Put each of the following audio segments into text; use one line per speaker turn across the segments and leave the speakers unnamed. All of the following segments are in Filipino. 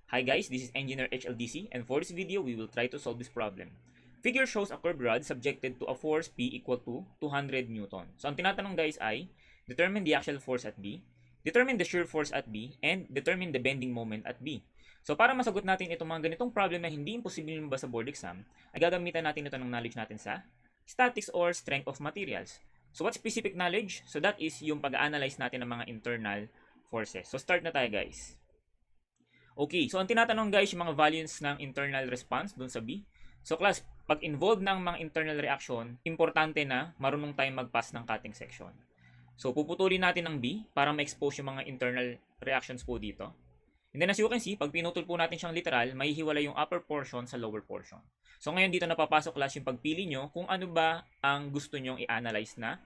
Hi guys, this is Engineer HLDC, and for this video, we will try to solve this problem. Figure shows a curved rod subjected to a force P equal to 200 Newton. So ang tinatanong guys ay, determine the axial force at B, determine the shear force at B, and determine the bending moment at B. So para masagot natin itong mga ganitong problem na hindi imposible lumabas sa board exam, ay gagamitan natin ito ng knowledge natin sa statics or strength of materials. So what specific knowledge? So that is yung pag-analyze natin ng mga internal forces. So start na tayo guys. Okay, so ang tinatanong guys, yung mga values ng internal response dun sa B. So class, pag involved ng mga internal reaction, importante na marunong tayong mag-pass ng cutting section. So puputulin natin ng B para ma-expose yung mga internal reactions po dito. And then as you can see, pag pinutol po natin siyang literal, may hiwalay yung upper portion sa lower portion. So ngayon dito napapasok class yung pagpili nyo kung ano ba ang gusto nyong i-analyze na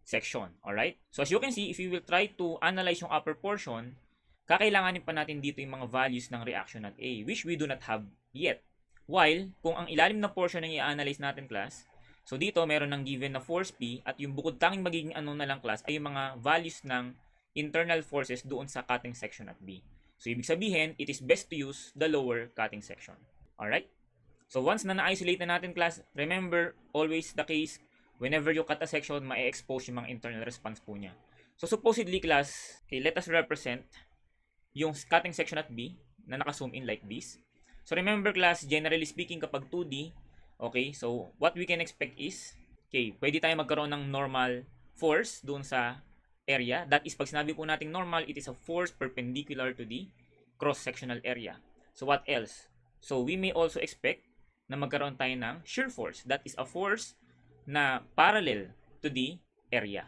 section. Alright? So as you can see, if you will try to analyze yung upper portion, kakailanganin pa natin dito yung mga values ng reaction at A, which we do not have yet. While, kung ang ilalim na portion ng i-analyze natin class, so dito meron ng given na force P at yung bukod tanging magiging ano na lang class ay yung mga values ng internal forces doon sa cutting section at B. So ibig sabihin, it is best to use the lower cutting section. Alright? So once na na-isolate na natin class, remember always the case, whenever you cut a section, ma-expose yung mga internal response po niya. So supposedly class, okay, let us represent yung cutting section at B na naka-zoom in like this. So remember class, generally speaking kapag 2D, okay, so what we can expect is, okay, pwede tayo magkaroon ng normal force doon sa area. That is, pag sinabi po natin normal, it is a force perpendicular to the cross-sectional area. So what else? So we may also expect na magkaroon tayo ng shear force. That is a force na parallel to the area.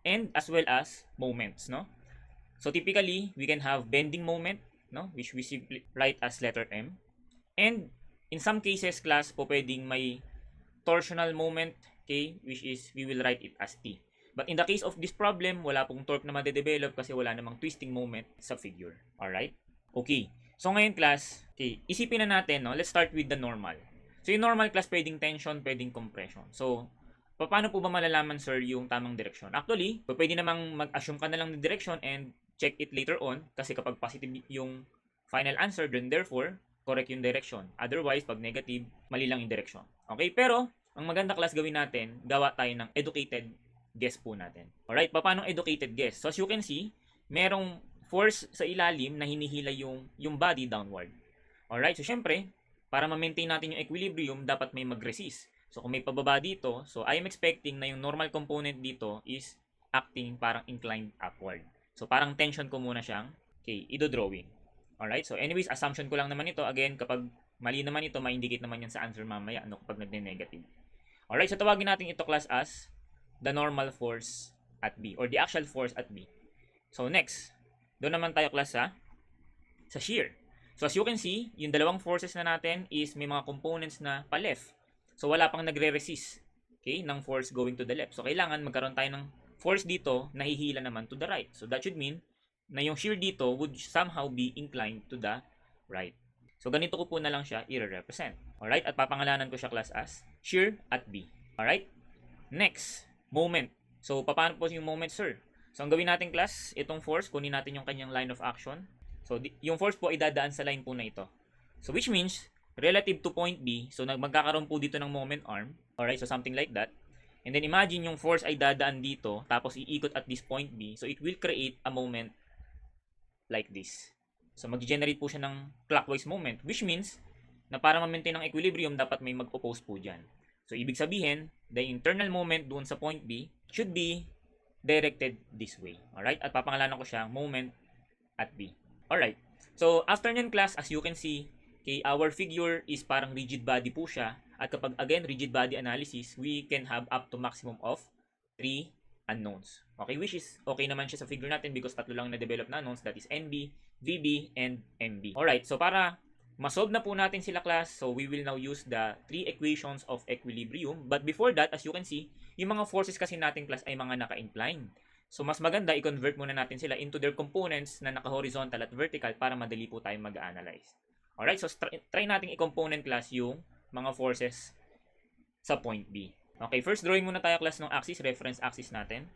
And as well as moments, no? So typically, we can have bending moment, no, which we simply write as letter M. And in some cases, class po pwedeng may torsional moment, okay, which is we will write it as T. But in the case of this problem, wala pong torque na madedevelop kasi wala namang twisting moment sa figure. Alright? Okay. So ngayon class, okay, isipin na natin, no, let's start with the normal. So yung normal class, pwedeng tension, pwedeng compression. So, paano po ba malalaman sir yung tamang direksyon? Actually, pwede namang mag-assume ka na lang ng direction and check it later on kasi kapag positive yung final answer, then therefore, correct yung direction. Otherwise, pag negative, mali lang yung direction. Okay? Pero, ang maganda class gawin natin, gawa tayo ng educated guess po natin. Alright? Paano educated guess? So, as you can see, merong force sa ilalim na hinihila yung body downward. Alright? So, syempre, para ma-maintain natin yung equilibrium, dapat may mag-resist. So, kung may pababa dito, so I am expecting na yung normal component dito is acting parang inclined upward. So, parang tension ko muna siyang, okay, ido-drawing. Alright? So, anyways, assumption ko lang naman ito. Again, kapag mali naman ito, ma-indicate naman yan sa answer mamaya, no, kapag nagne-negative. Alright? So, tawagin natin ito class as the normal force at B or the actual force at B. So, next, doon naman tayo class sa shear. So, as you can see, yung dalawang forces na natin is may mga components na pa-left. So, wala pang nagre-resist, okay, ng force going to the left. So, kailangan magkaroon tayo ng force dito na hihila naman to the right. So, that should mean na yung shear dito would somehow be inclined to the right. So, ganito ko po na lang siya i-represent. Alright? At papangalanan ko siya class as shear at B. Alright? Next, moment. So, paano po yung moment, sir? So, ang gawin natin class, itong force, kunin natin yung kanyang line of action. So, yung force po ay dadaan sa line po na ito. So, which means, relative to point B, so magkakaroon po dito ng moment arm. Alright, so something like that. And then imagine yung force ay dadaan dito, tapos iikot at this point B. So it will create a moment like this. So mag-generate po siya ng clockwise moment, which means na para ma-maintain ang equilibrium, dapat may mag-oppose po dyan. So ibig sabihin, the internal moment doon sa point B should be directed this way. Alright, at papangalanan ko siya moment at B. Alright, so after nyan class, as you can see, okay, our figure is parang rigid body po siya. At kapag, again, rigid body analysis, we can have up to maximum of 3 unknowns. Okay, which is okay naman siya sa figure natin because tatlo lang na-develop na unknowns. That is NB, VB, and MB. Alright, so para masolve na po natin sila class, so we will now use the 3 equations of equilibrium. But before that, as you can see, yung mga forces kasi natin class ay mga naka-incline. So mas maganda, i-convert muna natin sila into their components na naka-horizontal at vertical para madali po tayo mag-analyze. Alright, so try natin i-component class yung mga forces sa point B. Okay, first drawing muna tayo class ng axis, reference axis natin.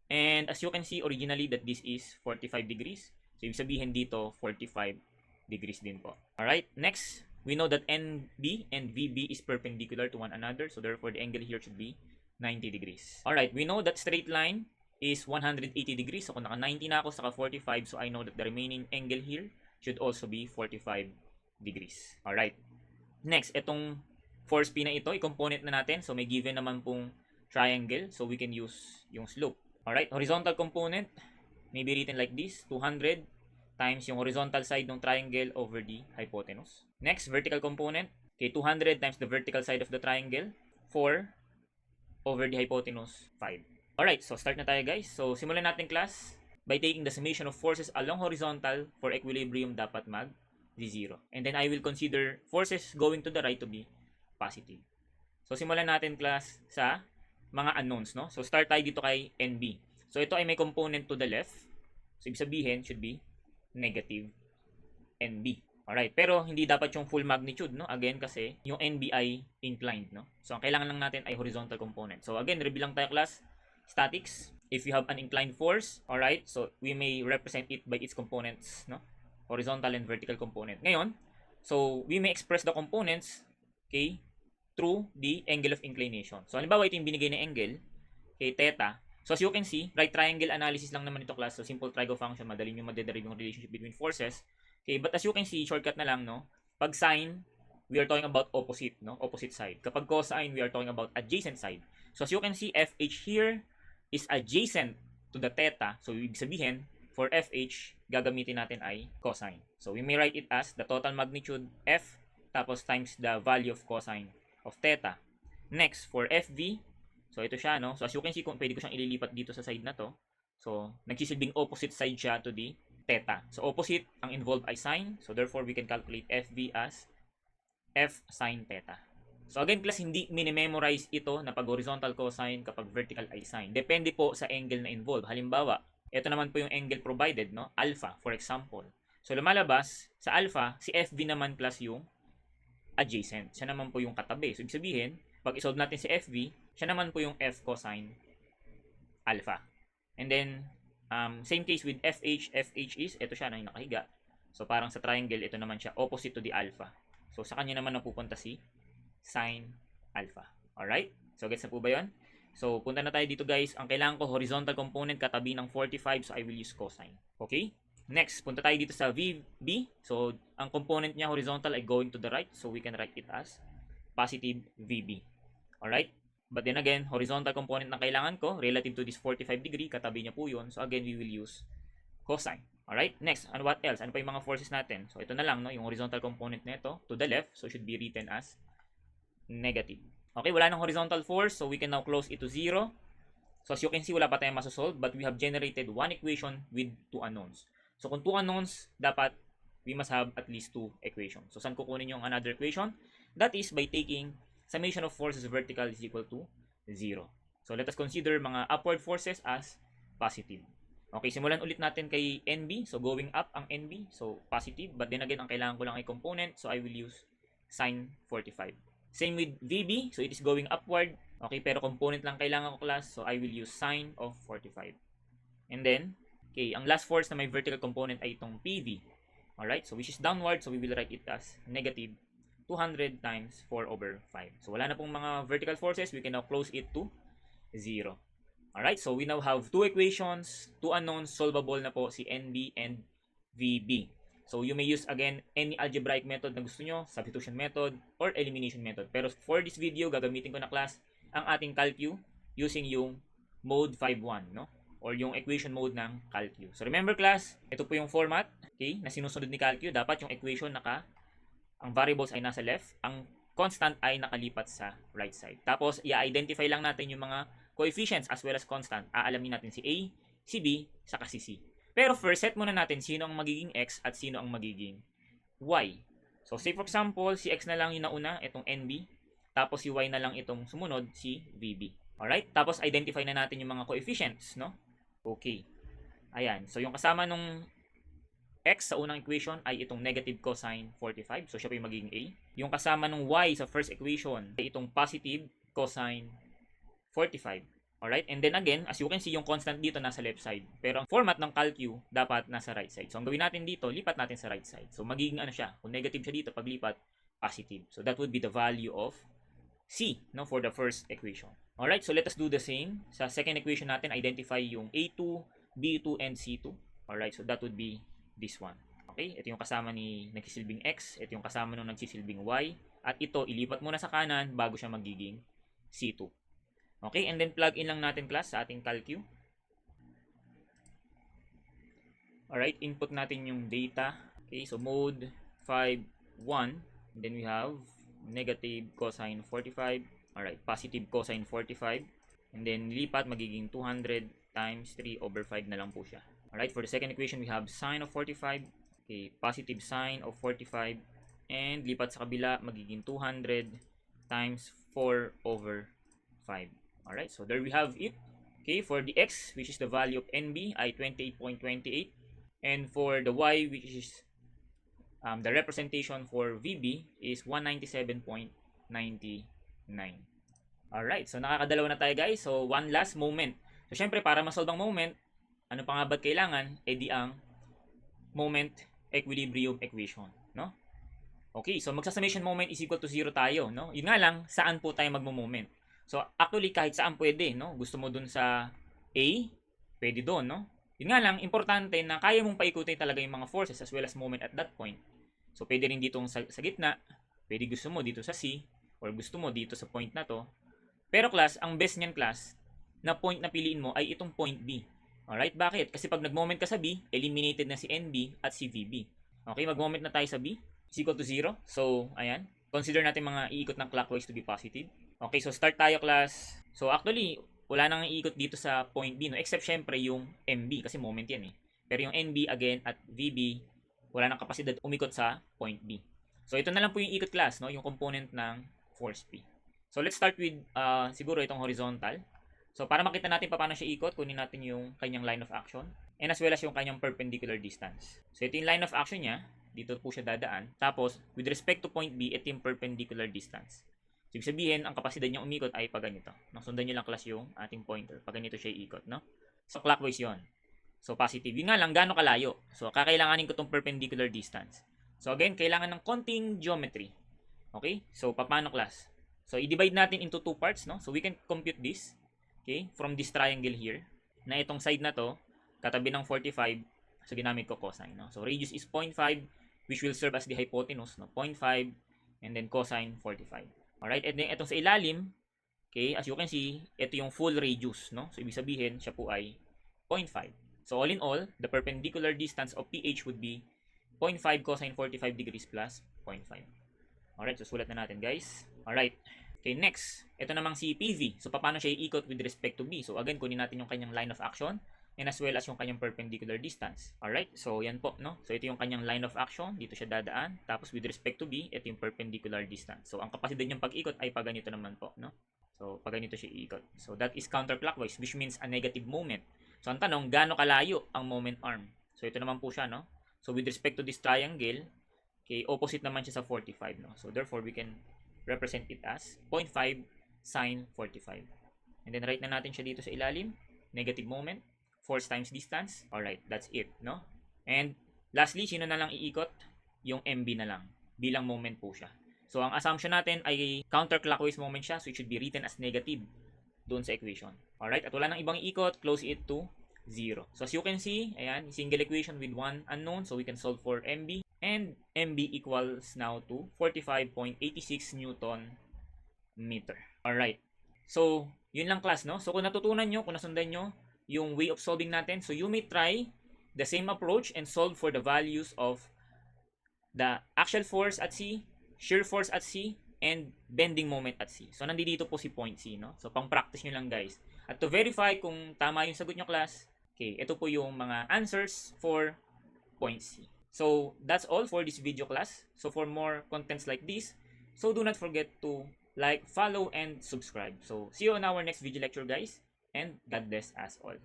And as you can see originally that this is 45 degrees. So ibig sabihin dito 45 degrees din po. Alright, next, we know that NB and VB is perpendicular to one another. So therefore, the angle here should be 90 degrees. Alright, we know that straight line is 180 degrees. So kung naka 90 na ako, saka 45, so I know that the remaining angle here should also be 45 degrees. Alright. Next, itong force P na ito, i-component na natin. So may given naman pong triangle. So we can use yung slope. Alright, horizontal component may be written like this, 200 times yung horizontal side ng triangle over the hypotenuse. Next, vertical component, okay, 200 times the vertical side of the triangle, 4 over the hypotenuse, 5. Alright, so start na tayo guys. So simulan natin class by taking the summation of forces along horizontal for equilibrium dapat mag-0. And then I will consider forces going to the right to be positive. So simulan natin class sa mga unknowns, no? So start tayo dito kay NB. So ito ay may component to the left. So ibig sabihin should be negative NB. Alright, pero hindi dapat yung full magnitude, no? Again, kasi yung NB ay inclined, no? So ang kailangan lang natin ay horizontal component. So again, review lang tayo class. Statics, if you have an inclined force, alright, so we may represent it by its components, no? Horizontal and vertical component. Ngayon, so we may express the components, okay, through the angle of inclination. So halimbawa ito yung binigay na angle, okay, theta. So as you can see, right triangle analysis lang naman ito class. So simple trigo function, madali nyo madederive yung relationship between forces. Okay, but as you can see, shortcut na lang, no? Pag sine, we are talking about opposite, no? Opposite side. Kapag cosine, we are talking about adjacent side. So as you can see, FH here is adjacent to the theta. So ibig sabihin, for FH, gagamitin natin ay cosine. So we may write it as the total magnitude F tapos times the value of cosine of theta. Next, for FV, so ito siya, no? So as you can see, kung pwede ko siyang ililipat dito sa side na to. So nagsisilbing opposite side siya to the theta. So opposite, ang involved ay sine. So therefore, we can calculate FV as F sine theta. So again, class, hindi minimemorize ito na pag horizontal cosine, kapag vertical ay sine. Depende po sa angle na involved. Halimbawa, ito naman po yung angle provided, no? Alpha, for example. So lumalabas, sa alpha, si FV naman class yung adjacent. Siya naman po yung katabi. So ibig sabihin, pag isolve natin si FV, siya naman po yung F cosine alpha. And then, same case with FH. FH is, ito siya na yung nakahiga. So parang sa triangle, ito naman siya, opposite to the alpha. So sa kanya naman napupunta si sine alpha. Alright? So gets na po ba yun? So punta na tayo dito guys. Ang kailangan ko, horizontal component, katabi ng 45. So I will use cosine. Okay? Next, punta tayo dito sa VB. So ang component niya, horizontal, ay going to the right. So we can write it as positive VB. Alright? But then again, horizontal component na kailangan ko, relative to this 45 degree, katabi niya po yun. So again, we will use cosine. Alright? Next, and what else? Ano pa yung mga forces natin? So ito na lang, no? Yung horizontal component nito to the left, so should be written as negative. Okay, wala nang horizontal force, so we can now close it to 0. So as you can see, wala pa tayong masosolve, but we have generated one equation with two unknowns. So kung two unknowns, dapat we must have at least two equations. So saan kukunin yung another equation? That is by taking summation of forces vertical is equal to 0. So let us consider mga upward forces as positive. Okay, simulan ulit natin kay NB. So going up ang NB, so positive. But then again, ang kailangan ko lang ay component, so I will use sine 45. Same with VB, so it is going upward. Okay, pero component lang kailangan ko class, so I will use sine of 45. And then, okay, ang last force na may vertical component ay itong PV. Alright, so which is downward, so we will write it as negative 200 times 4 over 5. So wala na pong mga vertical forces, we can now close it to 0. Alright, so we now have two equations, two unknowns, solvable na po si NB and VB. So you may use again any algebraic method na gusto nyo, substitution method or elimination method. Pero for this video, gagamitin ko na class ang ating calcu using yung mode 5.1, no? Or yung equation mode ng calcu. So remember class, ito po yung format, okay, na sinusunod ni calcu. Dapat yung equation ang variables ay nasa left, ang constant ay nakalipat sa right side. Tapos i-identify lang natin yung mga coefficients as well as constant. Aalamin natin si A, si B, saka si C. Pero first, set muna natin sino ang magiging X at sino ang magiging Y. So say for example, si X na lang yung nauna, itong NB. Tapos si Y na lang itong sumunod, si VB. Alright? Tapos identify na natin yung mga coefficients, no? Okay. Ayan. So yung kasama nung X sa unang equation ay itong negative cosine 45. So siya pa yung magiging A. Yung kasama nung Y sa first equation ay itong positive cosine 45. Alright, and then again, as you can see, yung constant dito nasa left side. Pero ang format ng calcu dapat nasa right side. So ang gawin natin dito, lipat natin sa right side. So magiging ano siya, kung negative siya dito, paglipat, positive. So that would be the value of C, no, for the first equation. Alright, so let us do the same. Sa second equation natin, identify yung A2, B2, and C2. Alright, so that would be this one. Okay, ito yung kasama ni nagsisilbing X, ito yung kasama nung nagsisilbing Y, at ito, ilipat muna sa kanan bago siya magiging C2. Okay, and then plug in lang natin class sa ating calcu. Alright, input natin yung data. Okay, so mode 5, 1. And then we have negative cosine 45. Alright, positive cosine 45. And then lipat, magiging 200 times 3 over 5 na lang po siya. Alright, for the second equation, we have sine of 45. Okay, positive sine of 45. And lipat sa kabila, magiging 200 times 4 over 5. Alright, so there we have it. Okay, for the X, which is the value of NB, ay 28.28. And for the Y, which is the representation for VB, is 197.99. Alright, so nakakadalawa na tayo guys. So, one last moment. So, syempre, para masolve ang moment, ano pa nga ba't kailangan? Eh di ang moment equilibrium equation, no? Okay, so magsa-summation moment is equal to 0 tayo, no? Yun nga lang, saan po tayo magmo-moment? So, actually, kahit saan pwede, no? Gusto mo dun sa A, pwede dun, no? Yun nga lang, importante na kaya mong paikutin talaga yung mga forces as well as moment at that point. So, pwede rin dito sa gitna, pwede gusto mo dito sa C, or gusto mo dito sa point na to. Pero class, ang best niyan class, na point na piliin mo ay itong point B. Alright, bakit? Kasi pag nag-moment ka sa B, eliminated na si NB at si VB. Okay, mag-moment na tayo sa B, is equal to 0. So, ayan. Consider natin mga iikot ng clockwise to be positive. Okay, so start tayo class. So actually, wala nang iikot dito sa point B, no? Except syempre yung MB, kasi moment yan eh. Pero yung NB again at VB, wala nang kapasidad umikot sa point B. So ito na lang po yung ikot class, no? Yung component ng force P. So let's start with siguro itong horizontal. So para makita natin paano siya ikot, kunin natin yung kanyang line of action. And as well as yung kanyang perpendicular distance. So ito yung line of action niya. Dito po siya dadaan. Tapos, with respect to point B, ito yung perpendicular distance. So, ibig sabihin, ang kapasidad niya umikot ay pag ganito. Sundan nyo lang class yung ating pointer. Pag ganito siya ikot, no? So, clockwise yon. So, positive. Yun nga lang, gaano kalayo. So, kakailanganin ko itong perpendicular distance. So, again, kailangan ng konting geometry. Okay? So, paano class? So, i-divide natin into two parts, no? So, we can compute this. Okay? From this triangle here. Na itong side na to, katabi ng 45. So, ginamit ko cosine, no? So, radius is 0.5, which will serve as the hypotenuse, no? 0.5, and then cosine 45. Alright, and then itong sa ilalim, okay, as you can see, ito yung full radius, no? So, ibig sabihin, siya po ay 0.5. So, all in all, the perpendicular distance of PH would be 0.5 cosine 45 degrees plus 0.5. Alright, so sulat na natin, guys. Alright, okay, next, ito namang si PV. So, paano siya iikot with respect to B? So, again, kunin natin yung kanyang line of action and as well as yung kanyang perpendicular distance. Alright, so yan po, no? So ito yung kanyang line of action, dito siya dadaan. Tapos with respect to B, ito yung perpendicular distance. So ang kapasidad niyang pag-ikot ay pag ganito naman po, no? So pag ganito siya iikot. So that is counterclockwise, which means a negative moment. So ang tanong, gaano kalayo ang moment arm? So ito naman po siya, no? So with respect to this triangle, okay, opposite naman siya sa 45, no? So therefore, we can represent it as 0.5 sine 45. And then write na natin siya dito sa ilalim, negative moment. Force times distance. Alright, that's it, no? And lastly, sino na lang iikot? Yung MB na lang. Bilang moment po siya. So, ang assumption natin ay counterclockwise moment siya. So, it should be written as negative doon sa equation. Alright, at wala nang ibang ikot. Close it to 0. So, as you can see, ayan, single equation with one unknown. So, we can solve for MB. And MB equals now to 45.86 Newton meter. Alright. So, yun lang class, no? So, kung natutunan nyo, kung nasundan nyo, yung way of solving natin. So, you may try the same approach and solve for the values of the axial force at C, shear force at C, and bending moment at C. So, nandito po si point C, no? So, pang-practice nyo lang, guys. At to verify kung tama yung sagot nyo, class, okay, ito po yung mga answers for point C. So, that's all for this video, class. So, for more contents like this, so do not forget to like, follow, and subscribe. So, see you on our next video lecture, guys. And God bless us all.